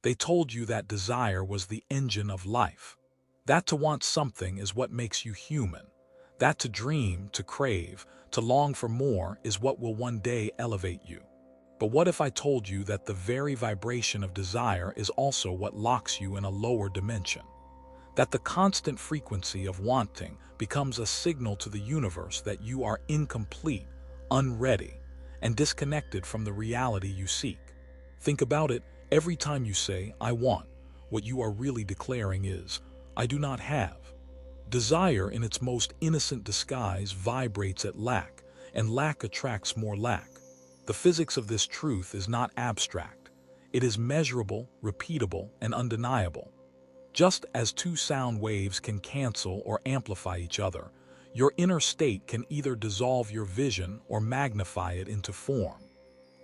They told you that desire was the engine of life. That to want something is what makes you human. That to dream, to crave, to long for more is what will one day elevate you. But what if I told you that the very vibration of desire is also what locks you in a lower dimension? That the constant frequency of wanting becomes a signal to the universe that you are incomplete, unready, and disconnected from the reality you seek. Think about it. Every time you say, "I want," what you are really declaring is, "I do not have." Desire in its most innocent disguise vibrates at lack, and lack attracts more lack. The physics of this truth is not abstract. It is measurable, repeatable, and undeniable. Just as two sound waves can cancel or amplify each other, your inner state can either dissolve your vision or magnify it into form.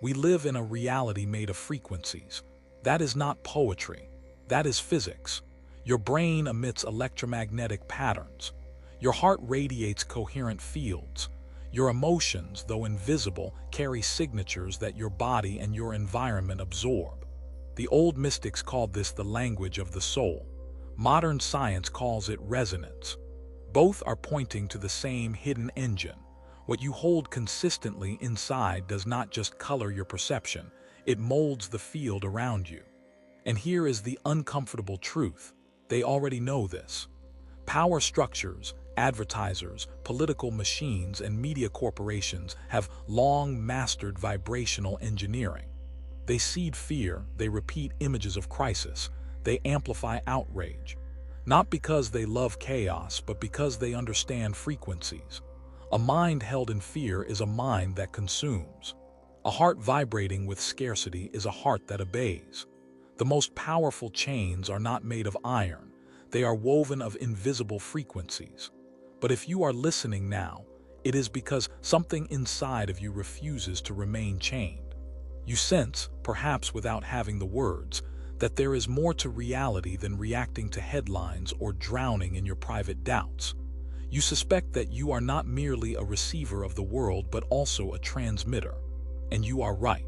We live in a reality made of frequencies. That is not poetry. That is physics. Your brain emits electromagnetic patterns. Your heart radiates coherent fields. Your emotions, though invisible, carry signatures that your body and your environment absorb. The old mystics called this the language of the soul. Modern science calls it resonance. Both are pointing to the same hidden engine. What you hold consistently inside does not just color your perception, it molds the field around you. And here is the uncomfortable truth. They already know this. Power structures, advertisers, political machines, and media corporations have long mastered vibrational engineering. They seed fear, they repeat images of crisis, they amplify outrage. Not because they love chaos, but because they understand frequencies. A mind held in fear is a mind that consumes. A heart vibrating with scarcity is a heart that obeys. The most powerful chains are not made of iron. They are woven of invisible frequencies. But if you are listening now, it is because something inside of you refuses to remain chained. You sense, perhaps without having the words, that there is more to reality than reacting to headlines or drowning in your private doubts. You suspect that you are not merely a receiver of the world but also a transmitter. And you are right.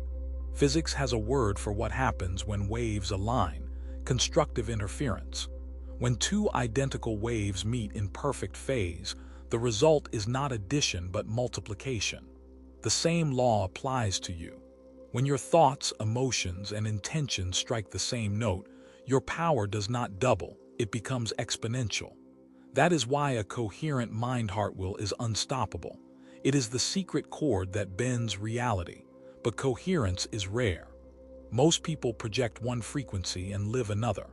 Physics has a word for what happens when waves align: constructive interference. When two identical waves meet in perfect phase, the result is not addition but multiplication. The same law applies to you. When your thoughts, emotions, and intentions strike the same note, your power does not double, it becomes exponential. That is why a coherent mind-heart will is unstoppable. It is the secret chord that bends reality, but coherence is rare. Most people project one frequency and live another.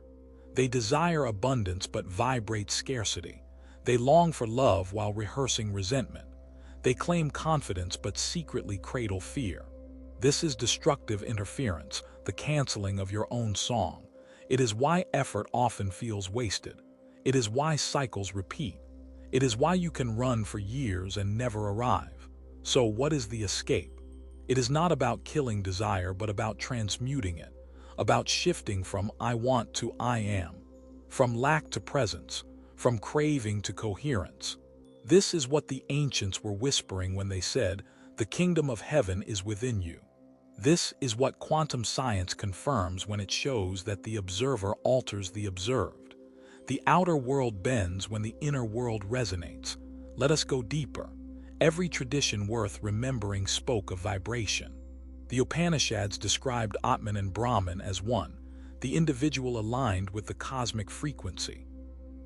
They desire abundance but vibrate scarcity. They long for love while rehearsing resentment. They claim confidence but secretly cradle fear. This is destructive interference, the canceling of your own song. It is why effort often feels wasted. It is why cycles repeat. It is why you can run for years and never arrive. So what is the escape? It is not about killing desire but about transmuting it, about shifting from "I want" to "I am," from lack to presence, from craving to coherence. This is what the ancients were whispering when they said, "The kingdom of heaven is within you." This is what quantum science confirms when it shows that the observer alters the observed. The outer world bends when the inner world resonates. Let us go deeper. Every tradition worth remembering spoke of vibration. The Upanishads described Atman and Brahman as one, the individual aligned with the cosmic frequency.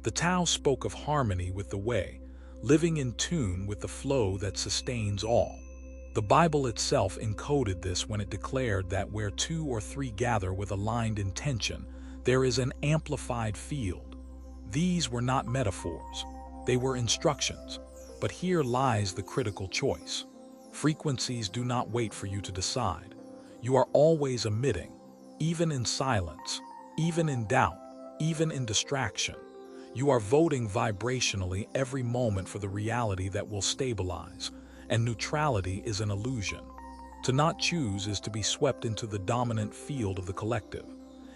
The Tao spoke of harmony with the way, living in tune with the flow that sustains all. The Bible itself encoded this when it declared that where two or three gather with aligned intention, there is an amplified field. These were not metaphors. They were instructions. But here lies the critical choice. Frequencies do not wait for you to decide. You are always emitting, even in silence, even in doubt, even in distraction. You are voting vibrationally every moment for the reality that will stabilize. And neutrality is an illusion. To not choose is to be swept into the dominant field of the collective.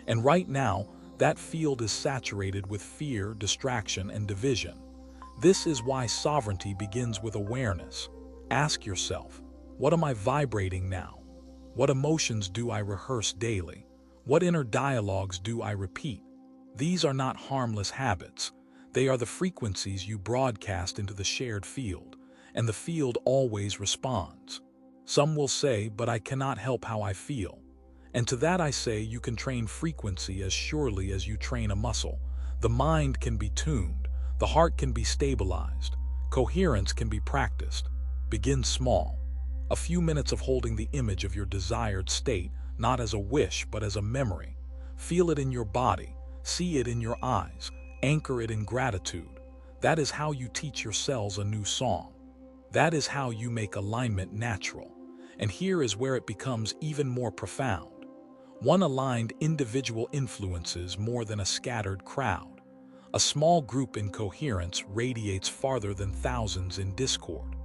And right now, that field is saturated with fear, distraction, and division. This is why sovereignty begins with awareness. Ask yourself, what am I vibrating now? What emotions do I rehearse daily? What inner dialogues do I repeat? These are not harmless habits. They are the frequencies you broadcast into the shared field, and the field always responds. Some will say, but I cannot help how I feel. And to that I say, you can train frequency as surely as you train a muscle. The mind can be tuned, the heart can be stabilized, coherence can be practiced. Begin small. A few minutes of holding the image of your desired state, not as a wish but as a memory. Feel it in your body, see it in your eyes, anchor it in gratitude. That is how you teach your cells a new song. That is how you make alignment natural. And here is where it becomes even more profound. One aligned individual influences more than a scattered crowd. A small group in coherence radiates farther than thousands in discord.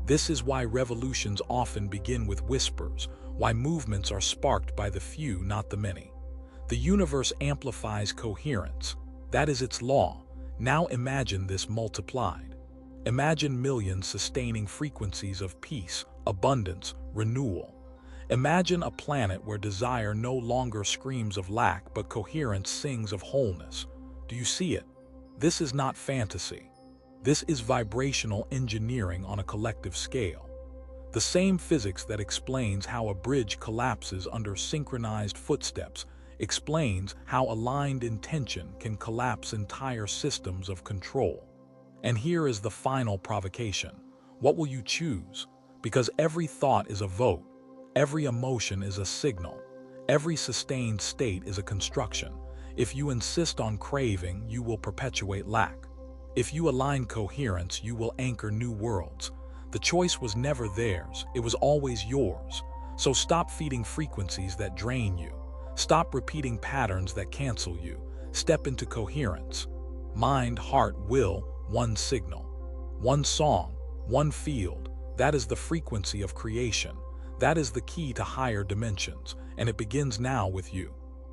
This is why revolutions often begin with whispers, why movements are sparked by the few, not the many. The universe amplifies coherence. That is its law. Now imagine this multiplied. Imagine millions sustaining frequencies of peace, abundance, renewal. Imagine a planet where desire no longer screams of lack, but coherence sings of wholeness. Do you see it? This is not fantasy. This is vibrational engineering on a collective scale. The same physics that explains how a bridge collapses under synchronized footsteps explains how aligned intention can collapse entire systems of control. And here is the final provocation. What will you choose? Because every thought is a vote, every emotion is a signal, every sustained state is a construction. If you insist on craving, you will perpetuate lack. If you align coherence, you will anchor new worlds. The choice was never theirs, it was always yours. So stop feeding frequencies that drain you. Stop repeating patterns that cancel you. Step into coherence. Mind, heart, will, one signal. One song, one field. That is the frequency of creation. That is the key to higher dimensions, and it begins now with you.